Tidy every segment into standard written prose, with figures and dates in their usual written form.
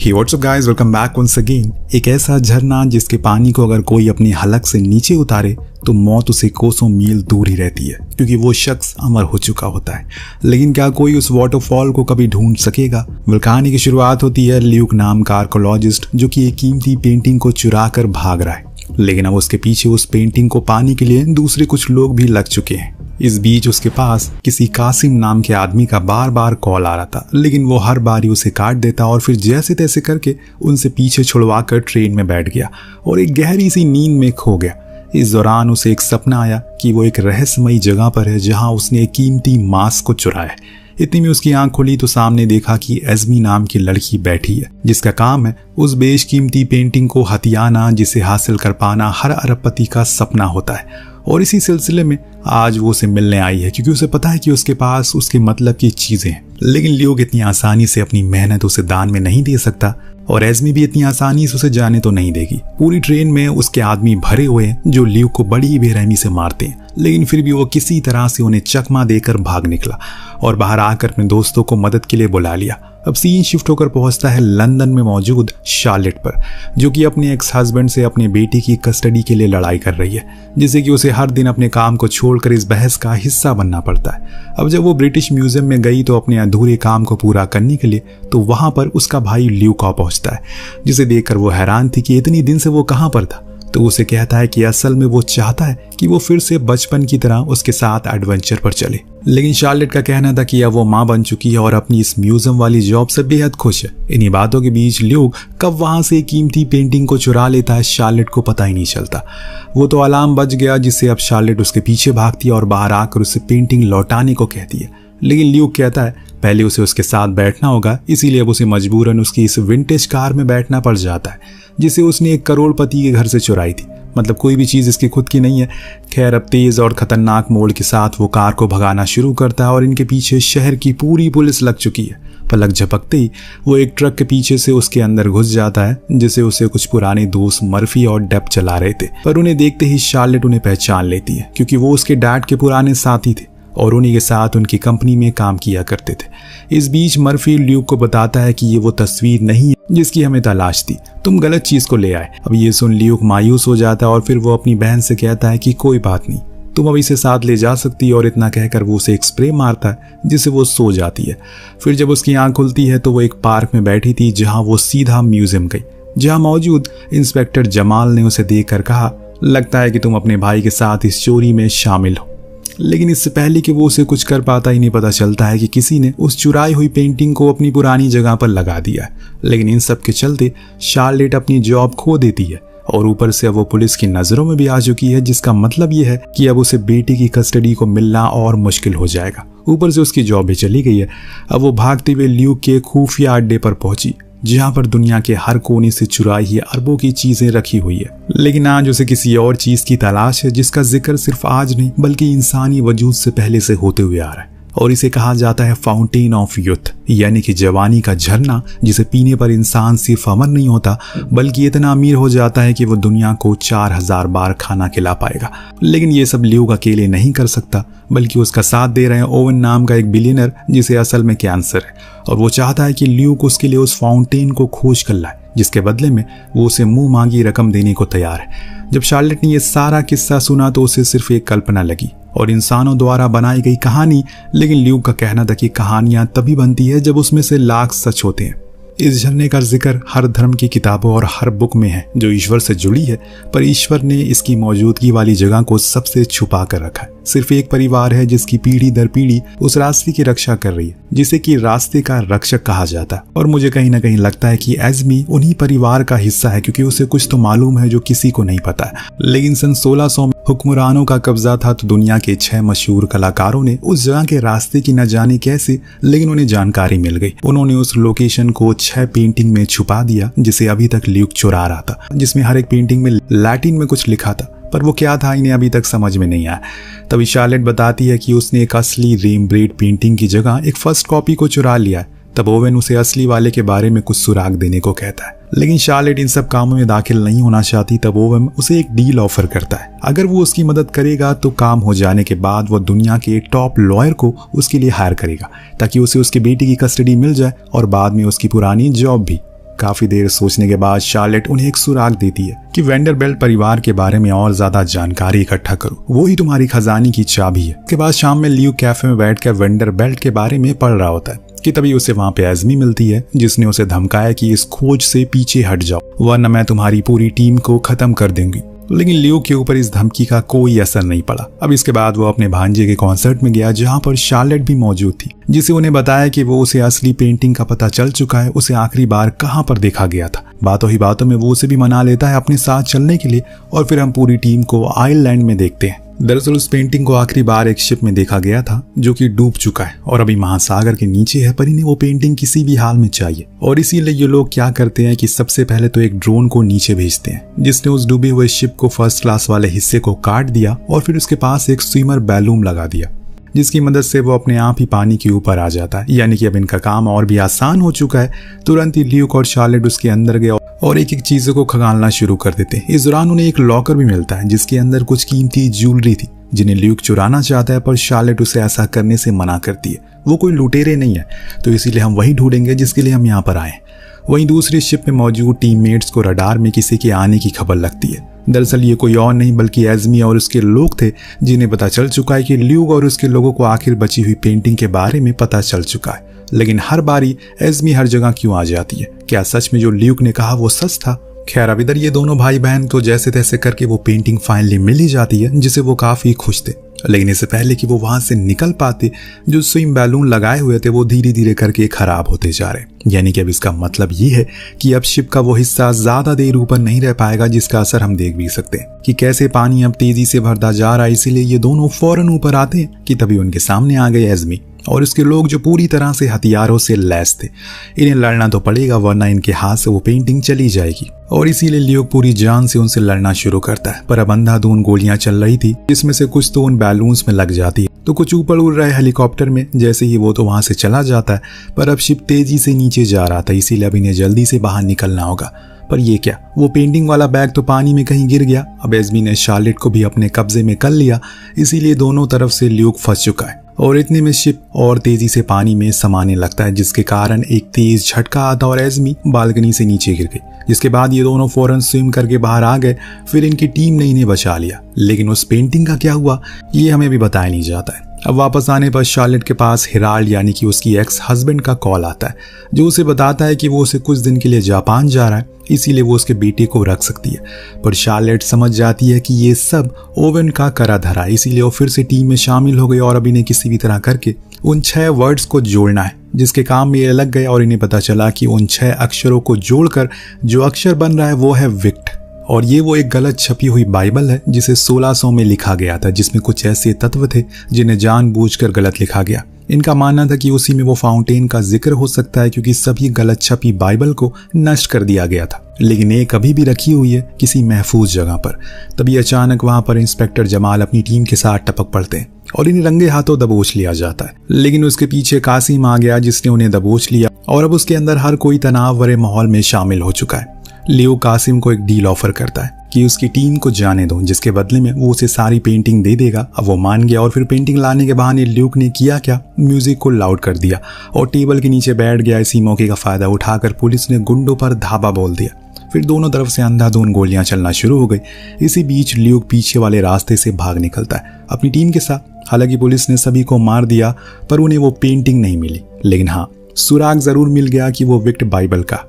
हे what's up guys, welcome back once again. एक ऐसा झरना जिसके पानी को अगर कोई अपनी हलक से नीचे उतारे तो मौत उसे कोसों मील दूर ही रहती है, क्योंकि वो शख्स अमर हो चुका होता है। लेकिन क्या कोई उस वाटरफॉल को कभी ढूंढ सकेगा? कहानी की शुरुआत होती है ल्यूक नाम का आर्कोलॉजिस्ट जो कि एक कीमती पेंटिंग को चुरा कर भाग रहा है, लेकिन अब उसके पीछे उस पेंटिंग को पाने के लिए दूसरे कुछ लोग भी लग चुके हैं। इस बीच उसके पास किसी कासिम नाम के आदमी का बार बार कॉल आ रहा था, लेकिन वो हर बार ही उसे काट देता और फिर जैसे तैसे करके उनसे पीछे छुड़वा कर ट्रेन में बैठ गया और एक गहरी सी नींद में खो गया। इस दौरान उसे एक सपना आया कि वो एक रहस्यमयी जगह पर है जहां उसने एक कीमती मास्क को चुराया है। इतनी में उसकी आंख खुली तो सामने देखा कि एज़मी नाम की लड़की बैठी है, जिसका काम है उस बेशकीमती पेंटिंग को हथियाना जिसे हासिल कर पाना हर अरबपति का सपना होता है। और इसी सिलसिले में आज वो उसे मिलने आई है, क्योंकि उसे पता है कि उसके पास उसके मतलब की चीजें हैं। लेकिन ल्यूक इतनी आसानी से अपनी मेहनत उसे दान में नहीं दे सकता और एज़मी भी इतनी आसानी से उसे जाने तो नहीं देगी। पूरी ट्रेन में उसके आदमी भरे हुए हैं जो ल्यूक को बड़ी बेरहमी से मारते हैं, लेकिन फिर भी वो किसी तरह से उन्हें चकमा देकर भाग निकला और बाहर आकर अपने दोस्तों को मदद के लिए बुला लिया। अब सीन शिफ्ट होकर पहुंचता है लंदन में मौजूद शार्लेट पर, जो कि अपने एक्स हस्बैंड से अपने बेटी की कस्टडी के लिए लड़ाई कर रही है, जिससे कि उसे हर दिन अपने काम को छोड़कर इस बहस का हिस्सा बनना पड़ता है। अब जब वो ब्रिटिश म्यूजियम में गई तो अपने अधूरे काम को पूरा करने के लिए, तो वहां पर उसका भाई ल्यूक पहुंचता है, जिसे देखकर वो हैरान थी कि इतनी दिन से वो कहां पर था। तो उसे कहता है कि असल में वो चाहता है कि वो फिर से बचपन की तरह उसके साथ एडवेंचर पर चले। लेकिन शार्लेट का कहना था कि अब वो मां बन चुकी है और अपनी इस म्यूजियम वाली जॉब से बेहद खुश है। इन्हीं बातों के बीच ल्यूक कब वहां से कीमती पेंटिंग को चुरा लेता है, शार्लेट को पता ही नहीं चलता। वो तो अलार्म बज गया, जिससे अब शार्लेट उसके पीछे भागती है और बाहर आकर उसे पेंटिंग लौटाने को कहती है। लेकिन ल्यूक कहता है पहले उसे उसके साथ बैठना होगा, इसीलिए अब उसे मजबूरन उसकी इस विंटेज कार में बैठना पड़ जाता है, जिसे उसने एक करोड़पति के घर से चुराई थी। मतलब कोई भी चीज़ इसकी खुद की नहीं है। खैर, अब तेज और खतरनाक मोड़ के साथ वो कार को भगाना शुरू करता है और इनके पीछे शहर की पूरी पुलिस लग चुकी है। पलक झपकते ही वो एक ट्रक के पीछे से उसके अंदर घुस जाता है, जिसे उसे कुछ पुराने दोस्त मर्फी और डेप चला रहे थे। पर उन्हें देखते ही शार्लेट उन्हें पहचान लेती है, क्योंकि वो उसके डैड के पुराने साथी थे और उन्हीं के साथ उनकी कंपनी में काम किया करते थे। इस बीच मर्फी ल्यूक को बताता है कि ये वो तस्वीर नहीं है जिसकी हमें तलाश थी, तुम गलत चीज को ले आए। अब ये सुन ल्यूक मायूस हो जाता है और फिर वो अपनी बहन से कहता है कि कोई बात नहीं, तुम अब इसे साथ ले जा सकती है। और इतना कहकर वो उसे एक स्प्रे मारता है, जिससे वो सो जाती है। फिर जब उसकी आंख खुलती है तो वो एक पार्क में बैठी थी, जहां वो सीधा म्यूजियम गई, जहां मौजूद इंस्पेक्टर जमाल ने उसे देखकर कहा, लगता है कि तुम अपने भाई के साथ इस चोरी में शामिल हो। लेकिन इससे पहले कि वो उसे कुछ कर पाता ही नहीं, पता चलता है कि किसी ने उस चुराई हुई पेंटिंग को अपनी पुरानी जगह पर लगा दिया है। लेकिन इन सब के चलते शार्लेट अपनी जॉब खो देती है और ऊपर से अब वो पुलिस की नजरों में भी आ चुकी है, जिसका मतलब ये है कि अब उसे बेटी की कस्टडी को मिलना और मुश्किल हो जाएगा। ऊपर से उसकी जॉब भी चली गई है। अब वो भागते हुए ल्यूक के खुफिया अड्डे पर पहुंची, जहां पर दुनिया के हर कोने से चुराई हुई अरबों की चीजें रखी हुई है। लेकिन आज उसे किसी और चीज की तलाश है, जिसका जिक्र सिर्फ आज नहीं बल्कि इंसानी वजूद से पहले से होते हुए आ रहा है, और इसे कहा जाता है फाउंटेन ऑफ यूथ, यानी कि जवानी का झरना, जिसे पीने पर इंसान सिर्फ अमर नहीं होता बल्कि इतना अमीर हो जाता है कि वो दुनिया को 4000 बार खाना खिला पाएगा। लेकिन ये सब ल्यूक अकेले नहीं कर सकता, बल्कि उसका साथ दे रहे हैं ओवन नाम का एक बिलियनर, जिसे असल में कैंसर है, और वो चाहता है कि ल्यूक उसके लिए उस फाउंटेन को खोज कर लाए, जिसके बदले में वो उसे मुंह मांगी रकम देने को तैयार है। जब शार्लेट ने यह सारा किस्सा सुना तो उसे सिर्फ एक कल्पना लगी और इंसानों द्वारा बनाई गई कहानी। लेकिन ल्यूक का कहना था कि कहानियां तभी बनती है जब उसमें से लाख सच होते हैं। इस झरने का जिक्र हर धर्म की किताबों और हर बुक में है जो ईश्वर से जुड़ी है, पर ईश्वर ने इसकी मौजूदगी वाली जगह को सबसे छुपा कर रखा है। सिर्फ एक परिवार है जिसकी पीढ़ी दर पीढ़ी उस रास्ते की रक्षा कर रही है, जिसे कि रास्ते का रक्षक कहा जाता है। और मुझे कहीं ना कहीं लगता है कि एज़मी उन्हीं परिवार का हिस्सा है, क्योंकि उसे कुछ तो मालूम है जो किसी को नहीं पता है। लेकिन सन 1600 में हुक्मरानों का कब्जा था, तो दुनिया के 6 मशहूर कलाकारों ने उस जगह के रास्ते की न जाने कैसे, लेकिन उन्हें जानकारी मिल गई। उन्होंने उस लोकेशन को 6 पेंटिंग में छुपा दिया, जिसे अभी तक ल्यूक चुरा रहा था, जिसमें हर एक पेंटिंग में लैटिन में कुछ लिखा था, पर वो क्या था इन्हें अभी तक समझ में नहीं आया। तभी शार्लेट बताती है कि उसने एक असली रेम्ब्रेंट पेंटिंग की जगह एक फर्स्ट कॉपी को चुरा लिया है। तब ओवेन उसे असली वाले के बारे में कुछ सुराग देने को कहता है, लेकिन शार्लेट इन सब कामों में दाखिल नहीं होना चाहती। तब ओवेन उसे एक डील ऑफर करता है, अगर वो उसकी मदद करेगा तो काम हो जाने के बाद वो दुनिया के टॉप लॉयर को उसके लिए हायर करेगा, ताकि उसे उसके बेटी की कस्टडी मिल जाए और बाद में उसकी पुरानी जॉब भी। काफी देर सोचने के बाद शार्लेट उन्हें एक सुराग देती है कि वेंडरबिल्ट परिवार के बारे में और ज्यादा जानकारी इकट्ठा करो, वो ही तुम्हारी खजाने की चाबी है। उसके बाद शाम में ल्यूक कैफे में बैठकर वेंडरबिल्ट के बारे में पढ़ रहा होता है कि तभी उसे वहां पे एस्मी मिलती है, जिसने उसे धमकाया कि इस खोज से पीछे हट जाओ वरना मैं तुम्हारी पूरी टीम को खत्म कर दूंगी। लेकिन ल्यूक के ऊपर इस धमकी का कोई असर नहीं पड़ा। अब इसके बाद वो अपने भांजे के कॉन्सर्ट में गया जहां पर शार्लेट भी मौजूद थी, जिसे उन्हें बताया कि वो उसे असली पेंटिंग का पता चल चुका है, उसे आखिरी बार कहां पर देखा गया था। बातों ही बातों में वो उसे भी मना लेता है अपने साथ चलने के लिए और फिर हम पूरी टीम को आयरलैंड में देखते हैं। दरअसल उस पेंटिंग को आखिरी बार एक शिप में देखा गया था जो कि डूब चुका है और अभी महासागर के नीचे है, पर इन्हें वो पेंटिंग किसी भी हाल में चाहिए और इसीलिए ये लोग क्या करते हैं कि सबसे पहले तो एक ड्रोन को नीचे भेजते हैं जिसने उस डूबे हुए शिप को फर्स्ट क्लास वाले हिस्से को काट दिया और फिर उसके पास एक स्विमर बैलून लगा दिया जिसकी मदद से वो अपने आप ही पानी के ऊपर आ जाता है। यानी कि अब इनका काम और भी आसान हो चुका है। तुरंत ही ल्यूक और शार्लेट उसके अंदर गए और एक एक चीजों को खंगालना शुरू कर देते हैं। इस दौरान उन्हें एक लॉकर भी मिलता है जिसके अंदर कुछ कीमती ज्वेलरी थी जिन्हें ल्यूक चुराना चाहता है, पर शार्लेट उसे ऐसा करने से मना करती है। वो कोई लुटेरे नहीं है, तो इसीलिए हम वही ढूंढेंगे जिसके लिए हम यहाँ पर आए। वहीं दूसरी शिप में मौजूद टीममेट्स को रडार में किसी के आने की खबर लगती है। दरअसल ये कोई और नहीं बल्कि एस्मी और उसके लोग थे, जिन्हें पता चल चुका है कि ल्यूक और उसके लोगों को आखिर बची हुई पेंटिंग के बारे में पता चल चुका है। लेकिन हर बारी एस्मी हर जगह क्यों आ जाती है? क्या सच में जो ल्यूक ने कहा वो सच था? खैर अब इधर ये दोनों भाई बहन तो जैसे तैसे करके वो पेंटिंग फाइनली मिल ही जाती है, जिसे वो काफी खुश थे। लेकिन इससे पहले कि वो वहां से निकल पाते, जो स्विम बैलून लगाए हुए थे वो धीरे धीरे करके खराब होते जा रहे। यानी कि अब इसका मतलब ये है कि अब शिप का वो हिस्सा ज्यादा देर ऊपर नहीं रह पाएगा, जिसका असर हम देख भी सकते हैं कि कैसे पानी अब तेजी से भरता जा रहा है। इसीलिए ये दोनों फौरन ऊपर आते हैं कि तभी उनके सामने आ गए एस्मी और उसके लोग जो पूरी तरह से हथियारों से लैस थे। इन्हें लड़ना तो पड़ेगा वरना इनके हाथ से वो पेंटिंग चली जाएगी और इसीलिए ल्यूक पूरी जान से उनसे लड़ना शुरू करता है। पर अब अंधाधुंध गोलियां चल रही थी जिसमें से कुछ तो उन बैलून्स में लग जाती है तो कुछ ऊपर उड़ रहे हेलीकॉप्टर में। जैसे ही वो तो वहां से चला जाता है, पर अब शिप तेजी से नीचे जा रहा था, इसीलिए अब इन्हें जल्दी से बाहर निकलना होगा। पर ये क्या, वो पेंटिंग वाला बैग तो पानी में कहीं गिर गया। अब एस्मी ने शार्लेट को भी अपने कब्जे में कर लिया, इसीलिए दोनों तरफ से ल्यूक फंस चुका है और इतने में शिप और तेजी से पानी में समाने लगता है, जिसके कारण एक तेज झटका आता और एस्मी बालकनी से नीचे गिर गई। जिसके बाद ये दोनों फौरन स्विम करके बाहर आ गए। फिर इनकी टीम ने इन्हें बचा लिया। लेकिन उस पेंटिंग का क्या हुआ ये हमें भी बताया नहीं जाता है। अब वापस आने पर शार्लेट के पास हिराल्ड यानी कि उसकी एक्स हस्बैंड का कॉल आता है, जो उसे बताता है कि वो उसे कुछ दिन के लिए जापान जा रहा है, इसीलिए वो उसके बेटे को रख सकती है। पर शार्लेट समझ जाती है कि ये सब ओवन का करा धरा, इसीलिए वो फिर से टीम में शामिल हो गई और अब इन्हें किसी भी तरह करके उन 6 वर्ड्स को जोड़ना है, जिसके काम में ये लग गए और इन्हें पता चला कि उन 6 अक्षरों को जोड़कर जो अक्षर बन रहा है वो है विक्ट। और ये वो एक गलत छपी हुई बाइबल है जिसे 1600 में लिखा गया था, जिसमें कुछ ऐसे तत्व थे जिन्हें जानबूझकर गलत लिखा गया। इनका मानना था कि उसी में वो फाउंटेन का जिक्र हो सकता है, क्योंकि सभी गलत छपी बाइबल को नष्ट कर दिया गया था। लेकिन एक अभी भी रखी हुई है किसी महफूज जगह पर। तभी अचानक वहां पर इंस्पेक्टर जमाल अपनी टीम के साथ टपक पड़ते हैं और इन्हें रंगे हाथों दबोच लिया जाता है। लेकिन उसके पीछे कासिम आ गया जिसने उन्हें दबोच लिया और अब उसके अंदर हर कोई तनाव भरे माहौल में शामिल हो चुका है। लियो कासिम को एक डील ऑफर करता है कि उसकी टीम को जाने दो, जिसके बदले में वो उसे सारी पेंटिंग दे देगा। अब वो मान गया और फिर पेंटिंग लाने के बहाने ल्यूक ने किया क्या, म्यूजिक को लाउड कर दिया और टेबल के नीचे बैठ गया। इसी मौके का फायदा उठाकर पुलिस ने गुंडों पर धावा बोल दिया। फिर दोनों तरफ से अंधाधुंध गोलियां चलना शुरू हो गई। इसी बीच ल्यूक पीछे वाले रास्ते से भाग निकलता है अपनी टीम के साथ। हालांकि पुलिस ने सभी को मार दिया पर उन्हें वो पेंटिंग नहीं मिली, लेकिन हाँ सुराग जरूर मिल गया कि वो विक्ट बाइबल का।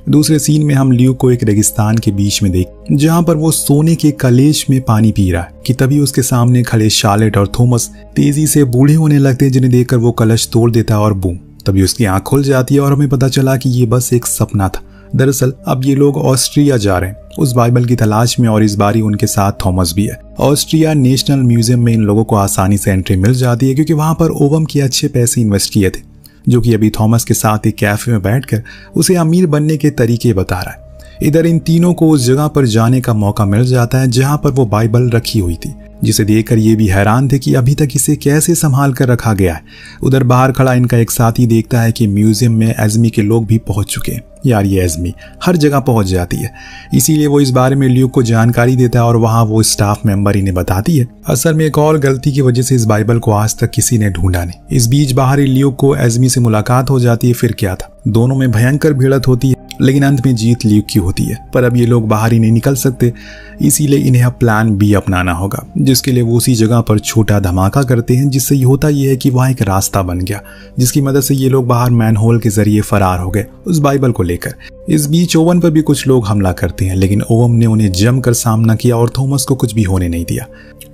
दूसरे सीन में हम ल्यूक को एक रेगिस्तान के बीच में देख जहां पर वो सोने के कलेश में पानी पी रहा है कि तभी उसके सामने खड़े शार्लेट और थॉमस तेजी से बूढ़े होने लगते हैं, जिन्हें देखकर वो कलश तोड़ देता है और बूम, तभी उसकी आंख खुल जाती है और हमें पता चला कि ये बस एक सपना था। दरअसल अब ये लोग ऑस्ट्रिया जा रहे हैं उस बाइबल की तलाश में और इस बारी उनके साथ थॉमस भी है। ऑस्ट्रिया नेशनल म्यूजियम में इन लोगों को आसानी से एंट्री मिल जाती है क्योंकि वहां पर ओवम के अच्छे पैसे इन्वेस्ट किए थे, जो कि अभी थॉमस के साथ एक कैफे में बैठकर उसे अमीर बनने के तरीके बता रहा है। इधर इन तीनों को उस जगह पर जाने का मौका मिल जाता है जहां पर वो बाइबल रखी हुई थी, जिसे देखकर ये भी हैरान थे कि अभी तक इसे कैसे संभाल कर रखा गया है। उधर बाहर खड़ा इनका एक साथी देखता है कि म्यूजियम में एस्मी के लोग भी पहुंच चुके हैं। यार ये एस्मी हर जगह पहुंच जाती है, इसीलिए वो इस बारे में ल्यूक को जानकारी देता है और वहां वो स्टाफ मेंबर इन्हें बताती है असल में एक और गलती की वजह से इस बाइबल को आज तक किसी ने ढूंढा नहीं। इस बीच बाहर ल्यूक को एस्मी से मुलाकात हो जाती है। फिर क्या था, दोनों में भयंकर भिड़ंत होती है लेकिन अंत में जीत ल्यूक की होती है। पर अब ये लोग बाहर ही नहीं निकल सकते, इसीलिए इन्हें अब प्लान बी अपनाना होगा, जिसके लिए वो उसी जगह पर छोटा धमाका करते हैं, जिससे होता ये है कि वहाँ एक रास्ता बन गया, जिसकी मदद से ये लोग बाहर मैनहोल के जरिए फरार हो गए उस बाइबल को लेकर। इस बीच ओवन पर भी कुछ लोग हमला करते हैं, लेकिन ओवन ने उन्हें जमकर सामना किया और थॉमस को कुछ भी होने नहीं दिया।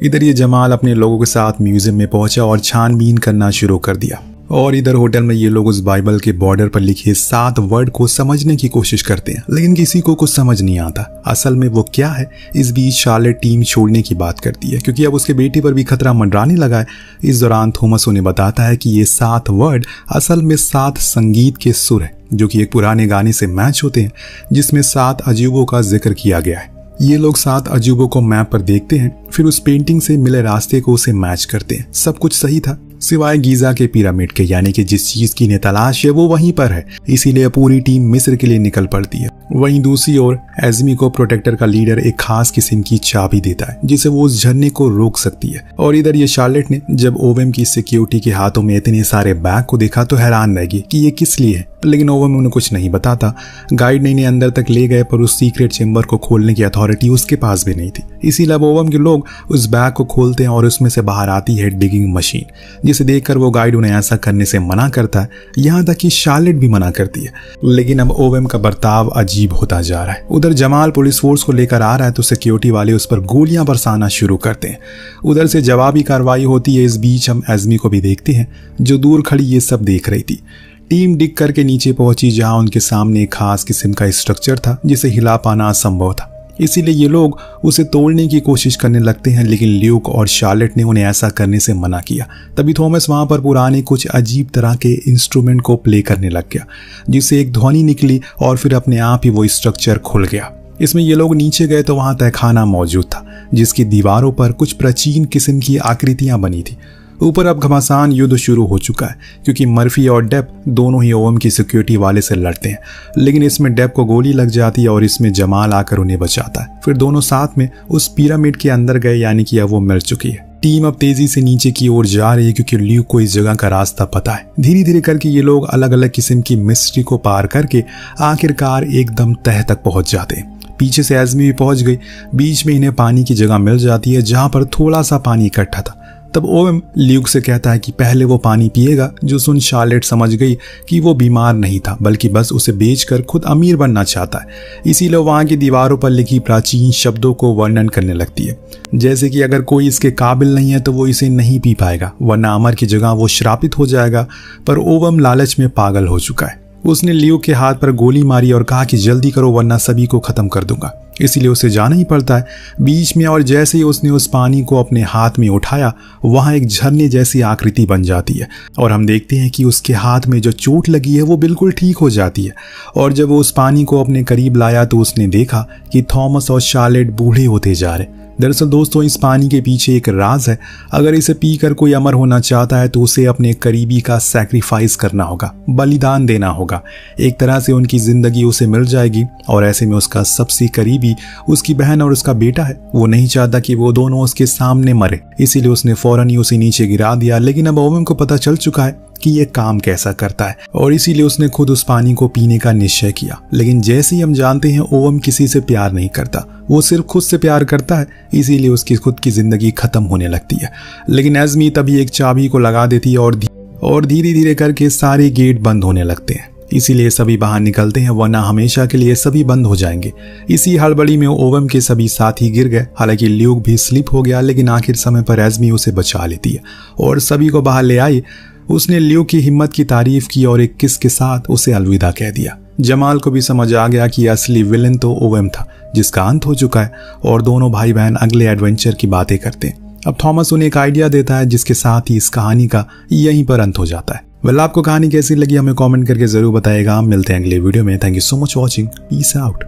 इधर ये जमाल अपने लोगों के साथ म्यूजियम में पहुंचा और छानबीन करना शुरू कर दिया, और इधर होटल में ये लोग उस बाइबल के बॉर्डर पर लिखे 7 वर्ड को समझने की कोशिश करते हैं, लेकिन किसी को कुछ समझ नहीं आता असल में वो क्या है। इस बीच शार्लेट टीम छोड़ने की बात करती है, क्योंकि अब उसके बेटे पर भी खतरा मंडराने लगा है। इस दौरान थॉमस उन्हें बताता है कि ये 7 वर्ड असल में 7 संगीत के सुर हैं, जो कि एक पुराने गाने से मैच होते हैं, जिसमें 7 अजूबों का जिक्र किया गया है। ये लोग 7 अजूबों को मैप पर देखते हैं, फिर उस पेंटिंग से मिले रास्ते को उसे मैच करते हैं। सब कुछ सही था सिवाय गीजा के पिरामिड के, यानी कि जिस चीज की इन्हें तलाश है वो वहीं पर है। इसीलिए पूरी टीम मिस्र के लिए निकल पड़ती है। वहीं दूसरी ओर एज़मी को प्रोटेक्टर का लीडर एक खास किस्म की चाबी देता है, जिसे वो उस झरने को रोक सकती है। और इधर ये शार्लेट ने जब ओवेम की सिक्योरिटी के हाथों में इतने सारे बैग को देखा तो हैरान रह गई कि ये किस लिए है, लेकिन ओवेम उन्हें कुछ नहीं बताता। गाइड ने इन्हें अंदर तक ले गए, पर उस सीक्रेट चेंबर को खोलने की अथॉरिटी उसके पास भी नहीं थी। इसीलिए अब ओवेम के लोग उस बैग को खोलते हैं और उसमें से बाहर आती है डिगिंग मशीन, जिसे देखकर वो गाइड उन्हें ऐसा करने से मना करता है। यहाँ तक कि शार्लेट भी मना करती है, लेकिन अब ओवेम का बर्ताव अजीब होता जा रहा है। उधर जमाल पुलिस फोर्स को लेकर आ रहा है तो सिक्योरिटी वाले उस पर गोलियां बरसाना शुरू करते हैं। उधर से जवाबी कार्रवाई होती है। इस बीच हम एज़मी को भी देखते हैं, जो दूर खड़ी ये सब देख रही थी। टीम डिग करके नीचे पहुंची, जहां उनके सामने एक खास किस्म का स्ट्रक्चर था जिसे हिला पाना असंभव था। इसीलिए ये लोग उसे तोड़ने की कोशिश करने लगते हैं, लेकिन ल्यूक और शार्लेट ने उन्हें ऐसा करने से मना किया। तभी थॉमस वहां पर पुराने कुछ अजीब तरह के इंस्ट्रूमेंट को प्ले करने लग गया, जिससे एक ध्वनि निकली और फिर अपने आप ही वो स्ट्रक्चर खुल गया। इसमें ये लोग नीचे गए तो वहां तहखाना मौजूद था, जिसकी दीवारों पर कुछ प्राचीन किस्म की आकृतियां बनी थी। ऊपर अब घमासान युद्ध शुरू हो चुका है, क्योंकि मर्फी और डेप दोनों ही ओवेम की सिक्योरिटी वाले से लड़ते हैं, लेकिन इसमें डेप को गोली लग जाती है और इसमें जमाल आकर उन्हें बचाता है। फिर दोनों साथ में उस पिरामिड के अंदर गए, यानी कि अब वो मिल चुकी है। टीम अब तेजी से नीचे की ओर जा रही है, क्योंकि ल्यूक को इस जगह का रास्ता पता है। धीरे धीरे करके ये लोग अलग अलग किस्म की मिस्ट्री को पार करके आखिरकार एकदम तह तक पहुंच जाते हैं। पीछे से एज़मी भी पहुंच गई। बीच में इन्हें पानी की जगह मिल जाती है, जहां पर थोड़ा सा पानी इकट्ठा था। तब ओवेम ल्यूक से कहता है कि पहले वो पानी पिएगा, जो सुन शार्लेट समझ गई कि वो बीमार नहीं था, बल्कि बस उसे बेचकर खुद अमीर बनना चाहता है। इसीलिए वहां की दीवारों पर लिखी प्राचीन शब्दों को वर्णन करने लगती है, जैसे कि अगर कोई इसके काबिल नहीं है तो वो इसे नहीं पी पाएगा, वरना अमर की जगह वो श्रापित हो जाएगा। पर ओवेम लालच में पागल हो चुका है। उसने ल्यूक के हाथ पर गोली मारी और कहा कि जल्दी करो, वरना सभी को खत्म कर दूंगा। इसीलिए उसे जाना ही पड़ता है बीच में। और जैसे ही उसने उस पानी को अपने हाथ में उठाया, वहां एक झरने जैसी आकृति बन जाती है, और हम देखते हैं कि उसके हाथ में जो चोट लगी है वो बिल्कुल ठीक हो जाती है। और जब वो उस पानी को अपने करीब लाया तो उसने देखा कि थॉमस और शार्लेट बूढ़े होते जा रहे। दरअसल दोस्तों, इस पानी के पीछे एक राज है। अगर इसे पीकर कोई अमर होना चाहता है तो उसे अपने करीबी का सैक्रिफाइस करना होगा, बलिदान देना होगा। एक तरह से उनकी जिंदगी उसे मिल जाएगी, और ऐसे में उसका सबसे करीबी उसकी बहन और उसका बेटा है। वो नहीं चाहता कि वो दोनों उसके सामने मरे, इसीलिए उसने फौरन ही उसे नीचे गिरा दिया। लेकिन अब ओवेम को पता चल चुका है कि ये काम कैसा करता है, और इसीलिए उसने खुद उस पानी को पीने का निश्चय किया। लेकिन जैसे ही हम जानते हैं, ओवेम किसी से प्यार नहीं करता, वो सिर्फ खुद से प्यार करता है, इसीलिए उसकी खुद की जिंदगी खत्म होने लगती है। लेकिन एज़मी तभी एक चाबी को लगा देती है और धीरे धीरे करके सारे गेट बंद होने लगते हैं। इसीलिए सभी बाहर निकलते हैं, वरना हमेशा के लिए सभी बंद हो जाएंगे। इसी हड़बड़ी में ओवेम के सभी साथी गिर गए। हालांकि ल्यूक भी स्लिप हो गया, लेकिन आखिर समय पर एज़मी उसे बचा लेती है और सभी को बाहर ले आई। उसने ल्यूक की हिम्मत की तारीफ की और एक किस के साथ उसे अलविदा कह दिया। जमाल को भी समझ आ गया कि असली विलन तो ओवेम था, जिसका अंत हो चुका है, और दोनों भाई बहन अगले एडवेंचर की बातें करते हैं। अब थॉमस उन्हें एक आइडिया देता है, जिसके साथ ही इस कहानी का यहीं पर अंत हो जाता है। वेल, आपको कहानी कैसी लगी हमें कमेंट करके जरूर बताइएगा। मिलते हैं अगले वीडियो में। Thank you so much watching. Peace out.